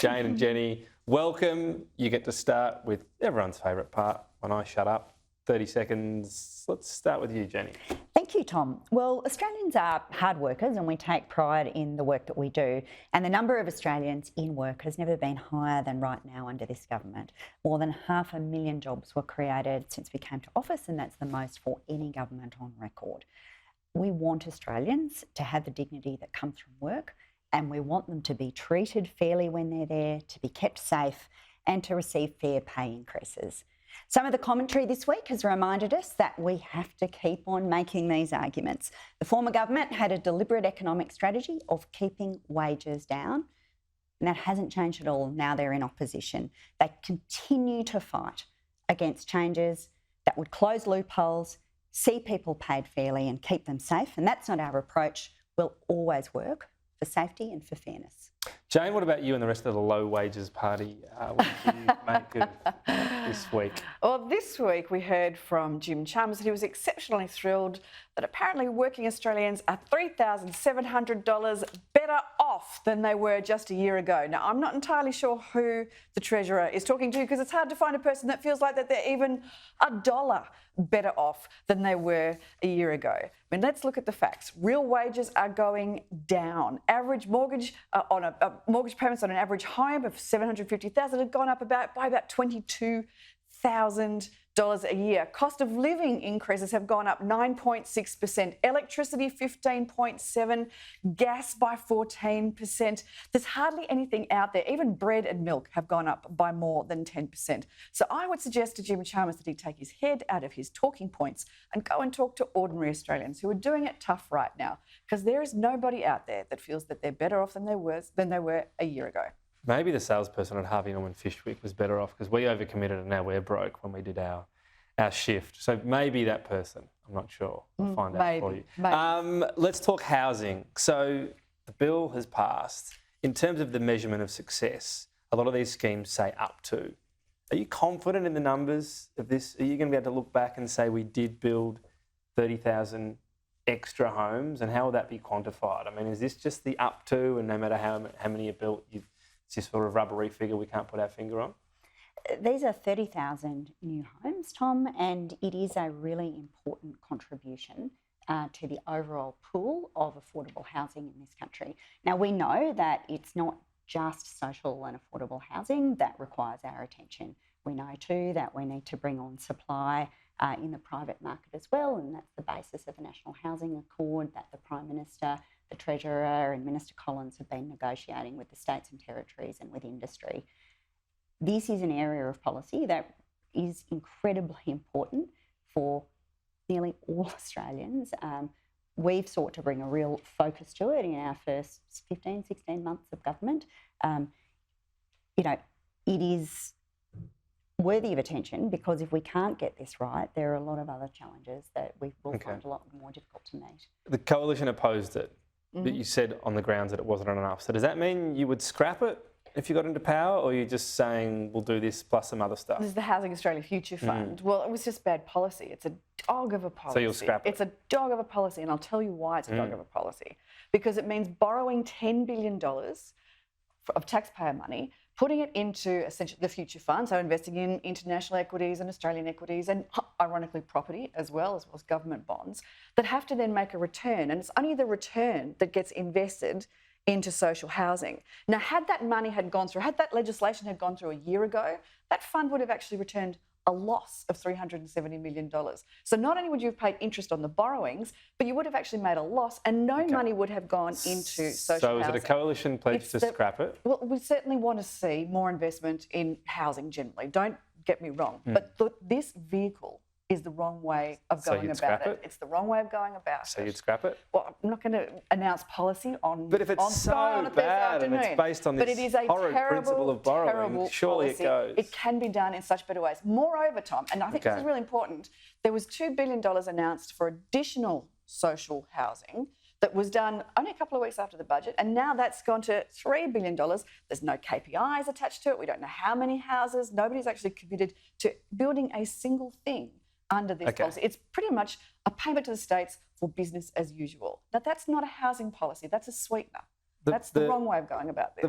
Jane and Jenny, welcome. You get to start with everyone's favourite part, when I shut up. 30 seconds. Let's start with you, Jenny. Thank you, Tom. Well, Australians are hard workers and we take pride in the work that we do. And the number of Australians in work has never been higher than right now under this government. More than 500,000 jobs were created since we came to office, and that's the most for any government on record. We want Australians to have the dignity that comes from work, and we want them to be treated fairly when they're there, to be kept safe, and to receive fair pay increases. Some of the commentary this week has reminded us that we have to keep on making these arguments. The former government had a deliberate economic strategy of keeping wages down, and that hasn't changed at all. Now they're in opposition. They continue to fight against changes that would close loopholes, see people paid fairly and keep them safe, and that's not our approach. We'll always work for safety and for fairness. Jane, what about you and the rest of the low wages party? What did you make of this week? Well, this week we heard from Jim Chalmers that he was exceptionally thrilled that apparently working Australians are $3,700 better off than they were just a year ago. Now, I'm not entirely sure who the Treasurer is talking to, because it's hard to find a person that feels like that they're even $1 better off than they were a year ago. I mean, let's look at the facts. Real wages are going down. Average mortgage mortgage payments on an average home of $750,000 have gone up by about $22,000 a year. Cost of living increases have gone up 9.6%, electricity 15.7%, gas by 14%. There's hardly anything out there. Even bread and milk have gone up by more than 10%. So I would suggest to Jim Chalmers that he take his head out of his talking points and go and talk to ordinary Australians who are doing it tough right now, because there is nobody out there that feels that they're better off than they were a year ago. Maybe the salesperson at Harvey Norman Fish Week was better off, because we overcommitted and now we're broke when we did our shift. So maybe that person, I'm not sure. I'll find out for you. Let's talk housing. So the bill has passed. In terms of the measurement of success, a lot of these schemes say up to. Are you confident in the numbers of this? Are you going to be able to look back and say we did build 30,000 extra homes, and how will that be quantified? I mean, is this just the up to, and no matter how many are built, it's this sort of rubbery figure we can't put our finger on? These are 30,000 new homes, Tom, and it is a really important contribution to the overall pool of affordable housing in this country. Now, we know that it's not just social and affordable housing that requires our attention. We know too that we need to bring on supply in the private market as well, and that's the basis of the National Housing Accord that the Prime Minister, the Treasurer and Minister Collins have been negotiating with the states and territories and with industry. This is an area of policy that is incredibly important for nearly all Australians. We've sought to bring a real focus to it in our first 15, 16 months of government. It is worthy of attention, because if we can't get this right, there are a lot of other challenges that we will find a lot more difficult to meet. The Coalition opposed it, but you said on the grounds that it wasn't enough. So does that mean you would scrap it if you got into power, or are you just saying we'll do this plus some other stuff? This is the Housing Australia Future Fund. Well, it was just bad policy. It's a dog of a policy. So you'll scrap it? It's a dog of a policy, and I'll tell you why it's a dog of a policy. Because it means borrowing $10 billion of taxpayer money, putting it into essentially the future fund, so investing in international equities and Australian equities, and ironically property as well as government bonds, that have to then make a return. And it's only the return that gets invested into social housing. Now, had that money had that legislation had gone through a year ago, that fund would have actually returned a loss of $370 million. So not only would you have paid interest on the borrowings, but you would have actually made a loss, and no money would have gone into social housing. So is it a coalition pledge to scrap it? Well, we certainly want to see more investment in housing generally. Don't get me wrong. But this vehicle is the wrong way of going about it. It's the wrong way of going about it. So you'd scrap it? Well, I'm not going to announce policy on. But if it's so bad and it's based on this horrid principle of borrowing, surely it goes. It can be done in such better ways. Moreover, Tom, and I think this is really important, there was $2 billion announced for additional social housing that was done only a couple of weeks after the budget, and now that's gone to $3 billion. There's no KPIs attached to it. We don't know how many houses. Nobody's actually committed to building a single thing under this policy. It's pretty much a payment to the states for business as usual. Now, that's not a housing policy. That's a sweetener. That's the wrong way of going about this.